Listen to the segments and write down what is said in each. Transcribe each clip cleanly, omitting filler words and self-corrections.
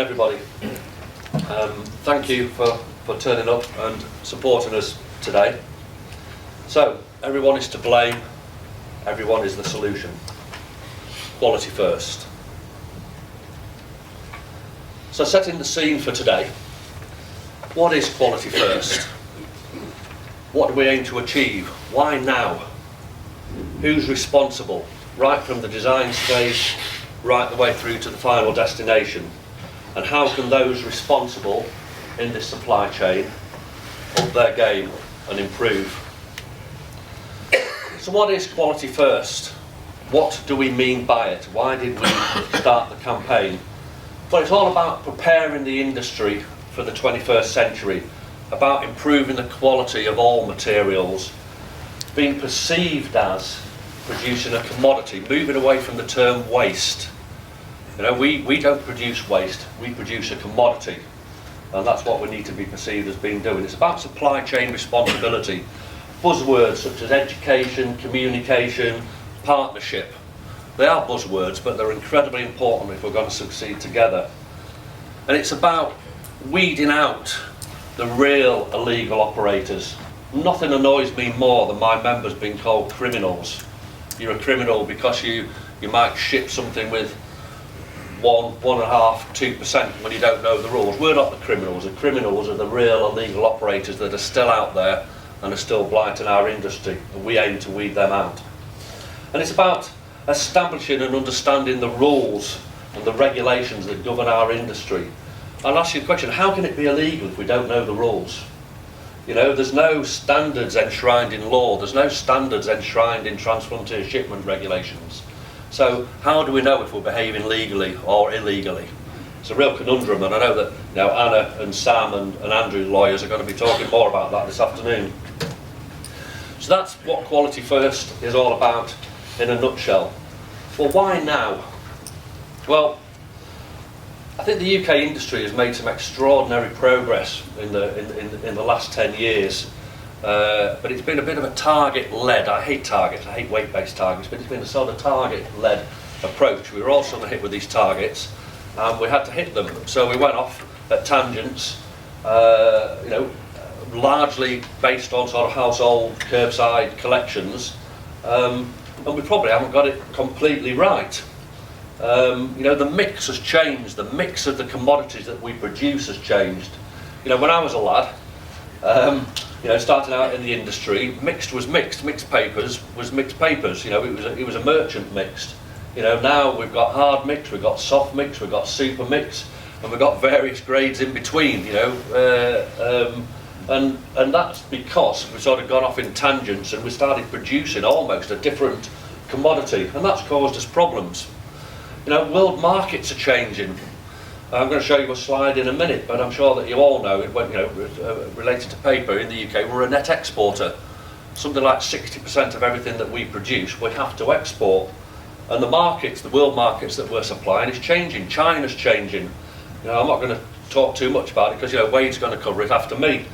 everybody. Thank you for turning up and supporting us today. So, everyone is to blame, everyone is the solution. Quality first. So, setting the scene for today, what is quality first? What do we aim to achieve? Why now? Who's responsible? Right from the design stage, right the way through to the final destination. And how can those responsible in this supply chain up their game and improve? So what is quality first? What do we mean by it? Why did we start the campaign? Well, it's all about preparing the industry for the 21st century, about improving the quality of all materials, being perceived as producing a commodity, moving away from the term waste. You know, we don't produce waste, we produce a commodity, and that's what we need to be perceived as being doing. It's about supply chain responsibility. Buzzwords such as education, communication, partnership, they are buzzwords, but they're incredibly important if we're going to succeed together. And it's about weeding out the real illegal operators. Nothing annoys me more than my members being called criminals. You're a criminal because you might ship something with 1.5%, 2% when you don't know the rules. We're not the criminals. The criminals are the real illegal operators that are still out there and are still blighting our industry, and we aim to weed them out. And it's about establishing and understanding the rules and the regulations that govern our industry. I'll ask you a question: how can it be illegal if we don't know the rules? You know, there's no standards enshrined in law, there's no standards enshrined in transfrontier shipment regulations. So how do we know if we're behaving legally or illegally? It's a real conundrum, and I know that Anna and Sam and Andrew, lawyers, are going to be talking more about that this afternoon. So that's what Quality First is all about in a nutshell. Well, why now? Well, I think the UK industry has made some extraordinary progress in the last 10 years, but it's been a bit of a target-led. I hate targets, I hate weight-based targets, but it's been a sort of target-led approach. We were all sort of hit with these targets, and we had to hit them. So we went off at tangents, largely based on sort of household curbside collections, and we probably haven't got it completely right. The mix has changed. The mix of the commodities that we produce has changed. You know, when I was a lad, starting out in the industry, mixed was mixed. Mixed papers was mixed papers. You know, it was a merchant mixed. You know, now we've got hard mix, we've got soft mix, we've got super mix, and we've got various grades in between. You know, and that's because we've sort of gone off in tangents and we started producing almost a different commodity, and that's caused us problems. You know, world markets are changing. I'm going to show you a slide in a minute, but I'm sure that you all know, related to paper in the UK, we're a net exporter. Something like 60% of everything that we produce, we have to export. And the markets, the world markets that we're supplying is changing. China's changing. You know, I'm not going to talk too much about it because, Wade's going to cover it after me.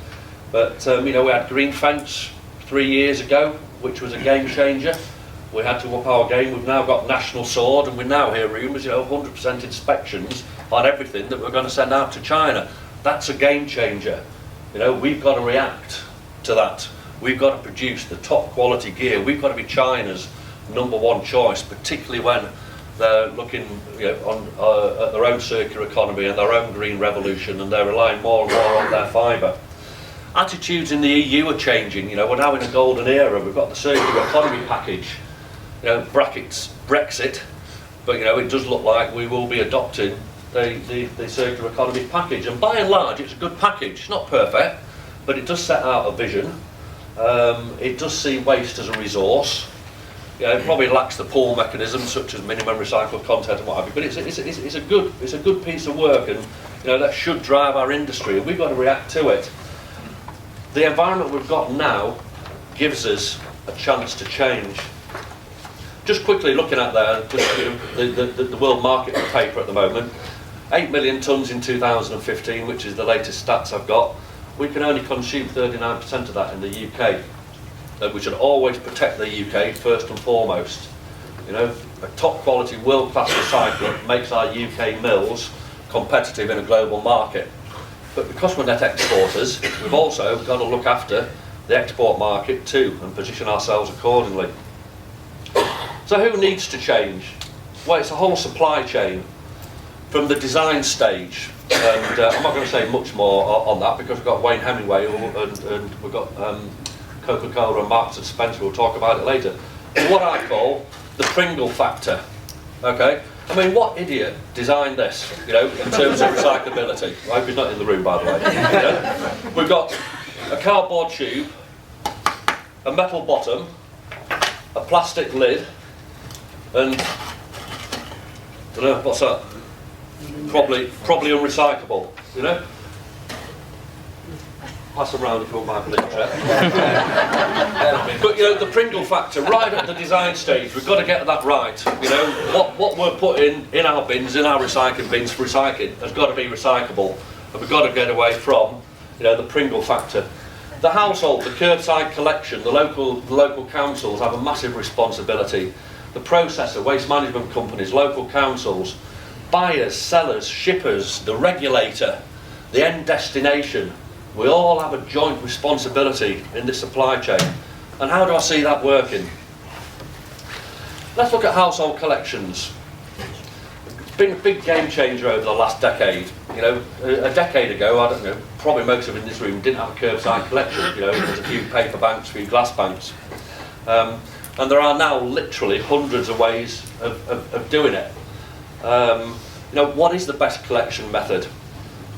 But, we had green fence 3 years ago, which was a game changer. We had to up our game. We've now got national sword, and we now hear rumours, 100% inspections on everything that we're going to send out to China. That's a game changer. We've got to react to that. We've got to produce the top quality gear. We've got to be China's #1 choice, particularly when they're looking at their own circular economy and their own green revolution, and they're relying more and more on their fibre. Attitudes in the EU are changing. We're now in a golden era. We've got the circular economy package. Brackets Brexit, but it does look like we will be adopting the circular economy package, and by and large it's a good package. It's not perfect, but it does set out a vision. It does see waste as a resource. It probably lacks the pull mechanisms such as minimum recycled content and what have you, but it's a good piece of work, and that should drive our industry, and we've got to react to it. The environment we've got now gives us a chance to change. Just quickly looking at the world market for paper at the moment, 8 million tonnes in 2015, which is the latest stats I've got. We can only consume 39% of that in the UK. We should always protect the UK first and foremost. A top quality world class recycler makes our UK mills competitive in a global market. But because we're net exporters, we've also got to look after the export market too and position ourselves accordingly. So who needs to change? Well, it's a whole supply chain from the design stage. And I'm not going to say much more on that because we've got Wayne Hemingway and we've got Coca-Cola and Marks and Spencer. We'll talk about it later. But what I call the Pringle factor. Okay? I mean, what idiot designed this, you know, in terms of recyclability? I hope he's not in the room, by the way. You know? We've got a cardboard tube, a metal bottom, a plastic lid, and I don't know, what's that? Probably unrecyclable, you know? Pass them round if you want my literature. But you know, the Pringle factor, right at the design stage, we've got to get that right. You know, what we're putting in our bins, in our recycling bins for recycling, has got to be recyclable. And we've got to get away from, you know, the Pringle factor. The household, the curbside collection, the local councils have a massive responsibility. The processor, waste management companies, local councils, buyers, sellers, shippers, the regulator, the end destination. We all have a joint responsibility in this supply chain. And how do I see that working? Let's look at household collections. It's been a big game changer over the last decade. You know, a decade ago, I don't know, probably most of us in this room didn't have a curbside collection. You know, there's a few paper banks, a few glass banks. And there are now literally hundreds of ways of doing it. You know, what is the best collection method?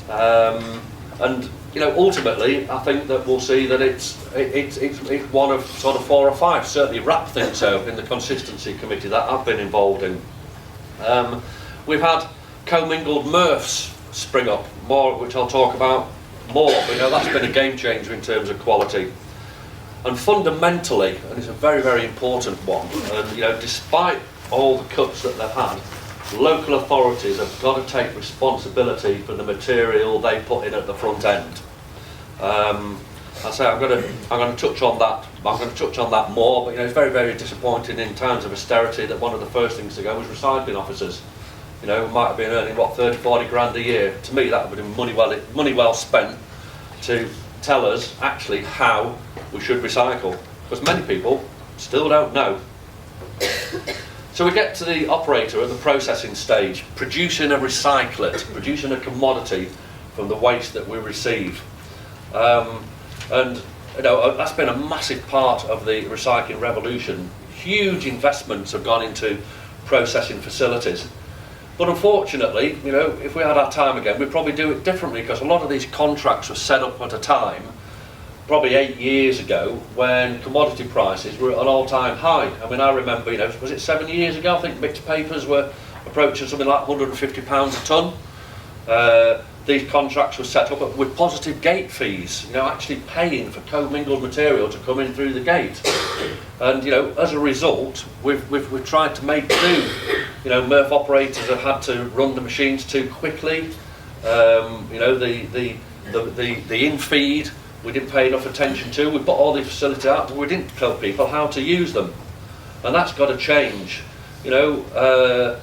And you know, ultimately, I think that we'll see that it's one of sort of 4 or 5. Certainly, RAP thinks so in the consistency committee that I've been involved in. We've had commingled MRFs spring up more, which I'll talk about more. But you know, that's been a game changer in terms of quality. And fundamentally, and it's a very, very important one. And you know, despite all the cuts that they've had, local authorities have got to take responsibility for the material they put in at the front end. I say I'm going to touch on that. I'm going to touch on that more. But you know, it's very, very disappointing in times of austerity that one of the first things to go was recycling officers. You know, might have been earning what 30, 40 grand a year. To me, that would have been money well spent to tell us actually how we should recycle, because many people still don't know. So we get to the operator at the processing stage, producing a recyclate, producing a commodity from the waste that we receive. And you know, that's been a massive part of the recycling revolution. Huge investments have gone into processing facilities. But unfortunately, you know, if we had our time again, we'd probably do it differently, because a lot of these contracts were set up at a time, probably 8 years ago, when commodity prices were at an all-time high. I mean, I remember, you know, was it 7 years ago? I think mixed papers were approaching something like £150 a tonne. These contracts were set up with positive gate fees, you know, actually paying for commingled material to come in through the gate. And you know, as a result, we've tried to make do. You know, MRF operators have had to run the machines too quickly. You know, the in-feed we didn't pay enough attention to. We put all these facilities out, but we didn't tell people how to use them. And that's got to change. You know,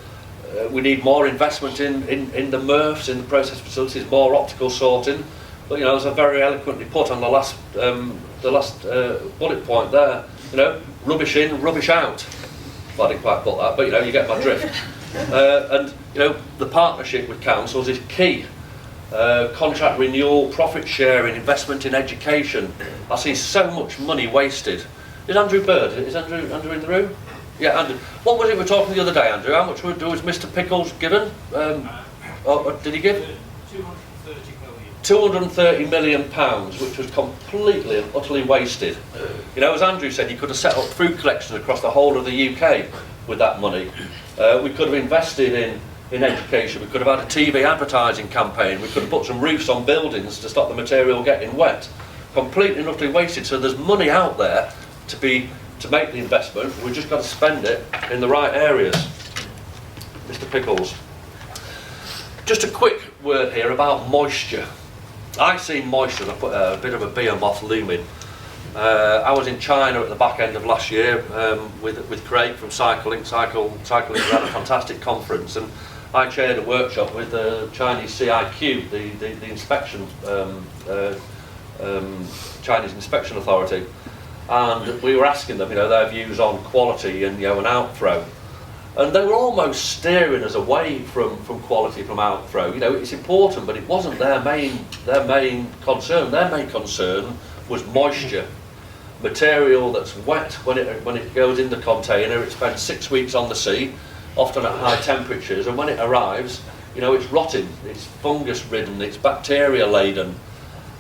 we need more investment in the MRFs, in the process facilities, more optical sorting. But you know, as I very eloquently put on the last bullet point there, you know, rubbish in, rubbish out. Well, I didn't quite put that, but you know, you get my drift. And you know, the partnership with councils is key. Contract renewal, profit sharing, investment in education. I see so much money wasted. Is Andrew Bird? Is Andrew in the room? Yeah, Andrew. What was it we were talking the other day, Andrew? How much was Mr. Pickles given? Did he give? 230 million pounds, which was completely and utterly wasted. You know, as Andrew said, he could have set up food collections across the whole of the UK with that money. We could have invested in education. We could have had a TV advertising campaign. We could have put some roofs on buildings to stop the material getting wet. Completely and utterly wasted. So there's money out there to make the investment. We've just got to spend it in the right areas. Mr. Pickles. Just a quick word here about moisture. I see moisture as a bit of a beer moth looming. I was in China at the back end of last year with Craig from Cycling. Cycling had a fantastic conference, and I chaired a workshop with the Chinese CIQ, the inspection, Chinese Inspection Authority, and we were asking them, their views on quality and, and outthrow. And they were almost steering us away from quality, from outthrow. It's important, but it wasn't their main concern. Their main concern was moisture. Material that's wet when it goes in the container, it spends 6 weeks on the sea, often at high temperatures, and when it arrives, it's rotting, it's fungus ridden, it's bacteria laden,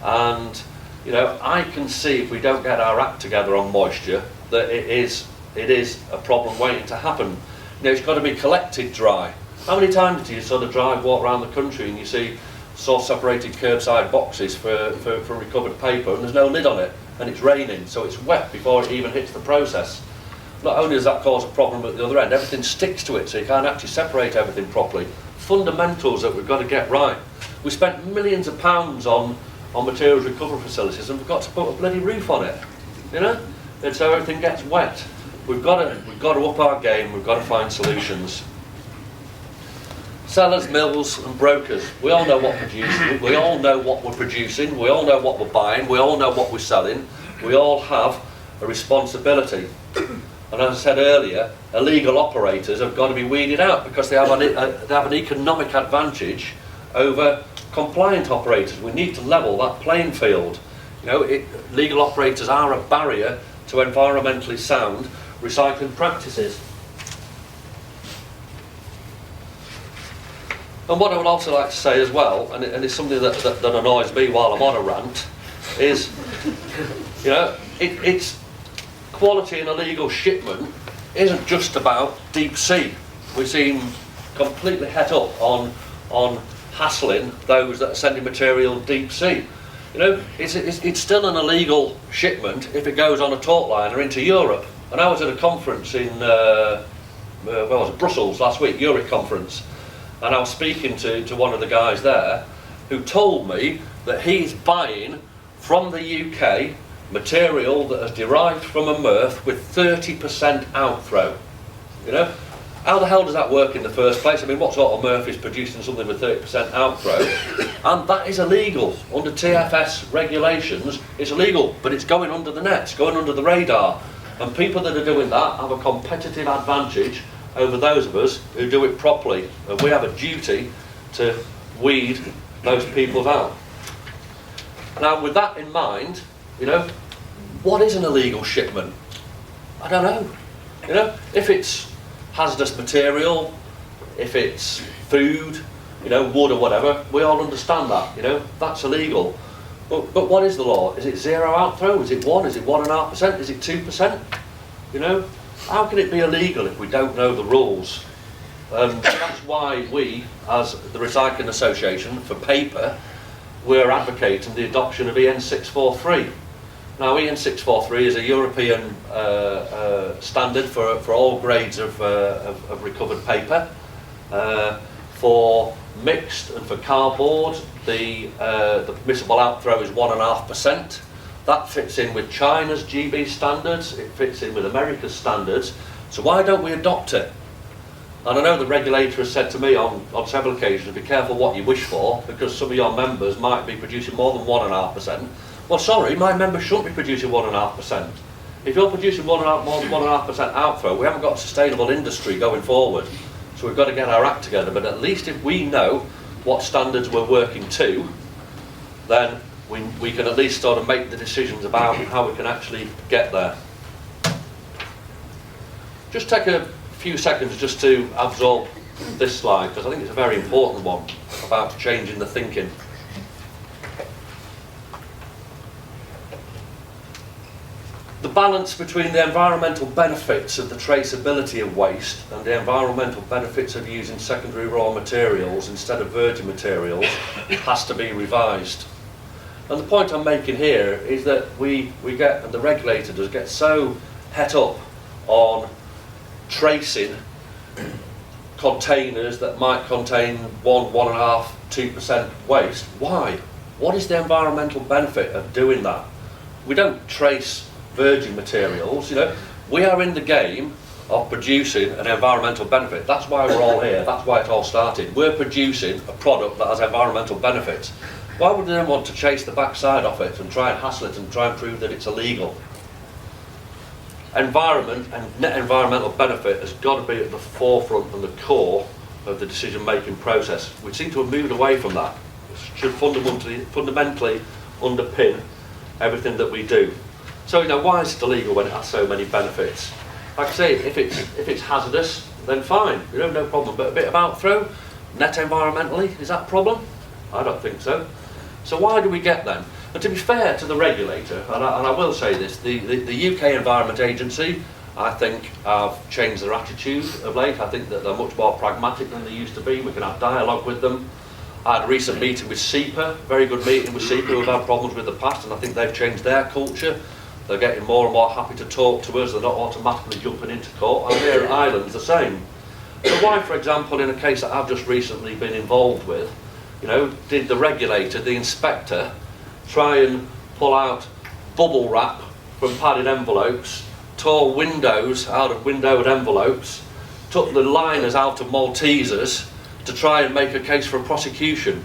and I can see, if we don't get our act together on moisture, that it is a problem waiting to happen. It's got to be collected dry. How many times do you sort of walk around the country and you see source-separated curbside boxes for recovered paper, and there's no lid on it, and it's raining, so it's wet before it even hits the process? Not only does that cause a problem at the other end, everything sticks to it, so you can't actually separate everything properly. Fundamentals that we've got to get right. We spent millions of pounds on materials recovery facilities, and we've got to put a bloody roof on it, and so everything gets wet. We've got to up our game. We've got to find solutions. Sellers, mills, and brokers. We all know what we all know what we're producing. We all know what we're buying. We all know what we're selling. We all have a responsibility. And as I said earlier, illegal operators have got to be weeded out because they have an economic advantage over compliant operators. We need to level that playing field. Legal operators are a barrier to environmentally sound recycling practices. And what I would also like to say as well, and it's something that annoys me while I'm on a rant, is, it's quality in a legal shipment isn't just about deep sea. We seem completely het up on hassling those that are sending material deep sea. It's still an illegal shipment if it goes on a taut liner into Europe. And I was at a conference in Brussels last week, Europe conference, and I was speaking to one of the guys there who told me that he's buying from the UK material that is derived from a MRF with 30% outthrow. How the hell does that work in the first place? I mean, what sort of MRF is producing something with 30% outthrow? And that is illegal. Under TFS regulations, it's illegal, but it's going under the net, it's going under the radar. And people that are doing that have a competitive advantage over those of us who do it properly. And we have a duty to weed those people out. Now, with that in mind, what is an illegal shipment? I don't know. If it's hazardous material, if it's food, wood or whatever, we all understand that, that's illegal. But what is the law? Is it zero outthrow? Is it 1? Is it 1.5%? Is it 2%? How can it be illegal if we don't know the rules? That's why we, as the Recycling Association for paper, we're advocating the adoption of EN 643. Now, EN 643 is a European standard for all grades of recovered paper. For mixed and for cardboard, the permissible outthrow is 1.5%. That fits in with China's GB standards, it fits in with America's standards, so why don't we adopt it? And I know the regulator has said to me on several occasions, be careful what you wish for, because some of your members might be producing more than 1.5%. Well, sorry, my members shouldn't be producing 1.5%. If you're producing more than 1.5% outthrow, we haven't got a sustainable industry going forward. So we've got to get our act together, but at least if we know what standards we're working to, then we can at least sort of make the decisions about how we can actually get there. Just take a few seconds just to absorb this slide, because I think it's a very important one about changing the thinking. The balance between the environmental benefits of the traceability of waste and the environmental benefits of using secondary raw materials instead of virgin materials has to be revised. And the point I'm making here is that we get, and the regulator does get so het up on tracing containers that might contain 1.5%, 2% waste. Why? What is the environmental benefit of doing that? We don't trace virgin materials, we are in the game of producing an environmental benefit. That's why we're all here, that's why it all started. We're producing a product that has environmental benefits. Why would they then want to chase the backside off it and try and hassle it and try and prove that it's illegal? Environment and net environmental benefit has got to be at the forefront and the core of the decision-making process. We seem to have moved away from that. It should fundamentally underpin everything that we do. So, why is it illegal when it has so many benefits? Like I say, if it's hazardous, then fine, no problem. But a bit of outthrow, net environmentally, is that a problem? I don't think so. So why do we get then? And to be fair to the regulator, and I will say this, the UK Environment Agency, I think, have changed their attitude of late. I think that they're much more pragmatic than they used to be. We can have dialogue with them. I had a recent meeting with SEPA, very good meeting with SEPA, who've had problems with the past, and I think they've changed their culture. They're getting more and more happy to talk to us. They're not automatically jumping into court. And here at Ireland's the same. So why, for example, in a case that I've just recently been involved with, did the regulator, the inspector, try and pull out bubble wrap from padded envelopes, tore windows out of windowed envelopes, took the liners out of Maltesers to try and make a case for a prosecution?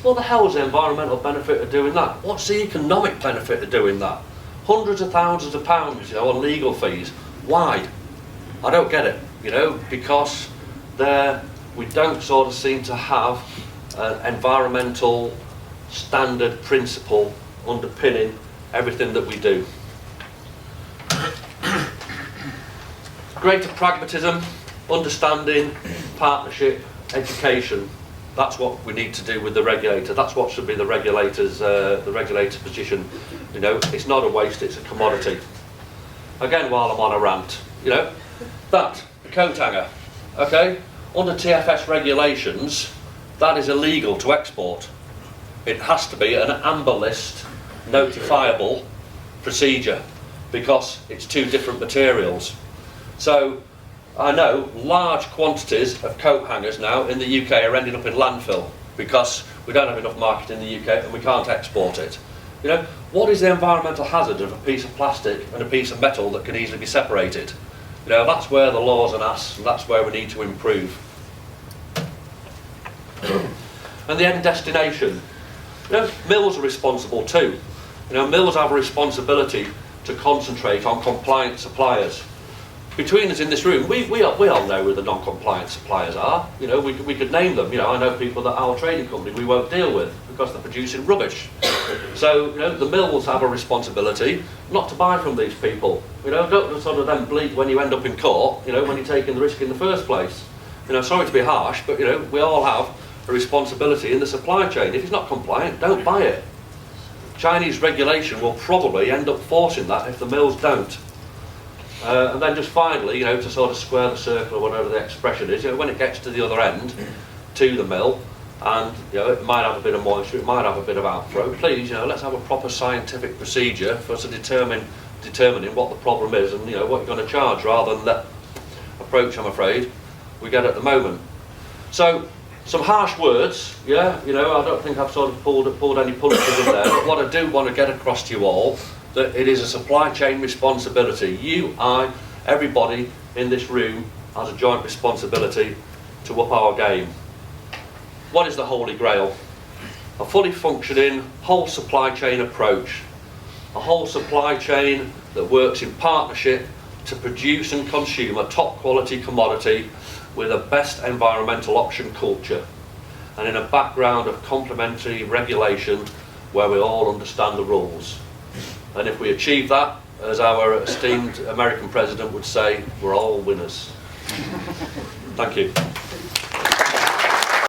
What the hell is the environmental benefit of doing that? What's the economic benefit of doing that? Hundreds of thousands of pounds, on legal fees. Why? I don't get it, because we don't sort of seem to have an environmental standard principle underpinning everything that we do. Greater pragmatism, understanding, partnership, education. That's what we need to do with the regulator. That's what should be the regulator's position. It's not a waste, it's a commodity. Again, while I'm on a rant, that, the coat hanger, okay? Under TFS regulations, that is illegal to export. It has to be an amber list notifiable procedure because it's two different materials. So I know large quantities of coat hangers now in the UK are ending up in landfill because we don't have enough market in the UK and we can't export it. What is the environmental hazard of a piece of plastic and a piece of metal that can easily be separated? That's where the law's an ass, and that's where we need to improve. And the end destination. Mills are responsible too. Mills have a responsibility to concentrate on compliant suppliers. Between us in this room, we all know who the non-compliant suppliers are. We could name them. I know people that our trading company we won't deal with because they're producing rubbish. So the mills have a responsibility not to buy from these people. Don't sort of then bleat when you end up in court. When you're taking the risk in the first place. Sorry to be harsh, but we all have a responsibility in the supply chain. If it's not compliant, don't buy it. Chinese regulation will probably end up forcing that if the mills don't. And then just finally, to sort of square the circle or whatever the expression is, when it gets to the other end, to the mill, and it might have a bit of moisture, it might have a bit of outflow, please, let's have a proper scientific procedure for determining what the problem is and what you're going to charge, rather than that approach, I'm afraid, we get at the moment. So, some harsh words, I don't think I've sort of pulled any punches in there, but what I do want to get across to you all, that it is a supply chain responsibility. You, I, everybody in this room has a joint responsibility to up our game. What is the Holy Grail? A fully functioning whole supply chain approach. A whole supply chain that works in partnership to produce and consume a top quality commodity with a best environmental option culture, and in a background of complementary regulation where we all understand the rules. And if we achieve that, as our esteemed American president would say, we're all winners. Thank you.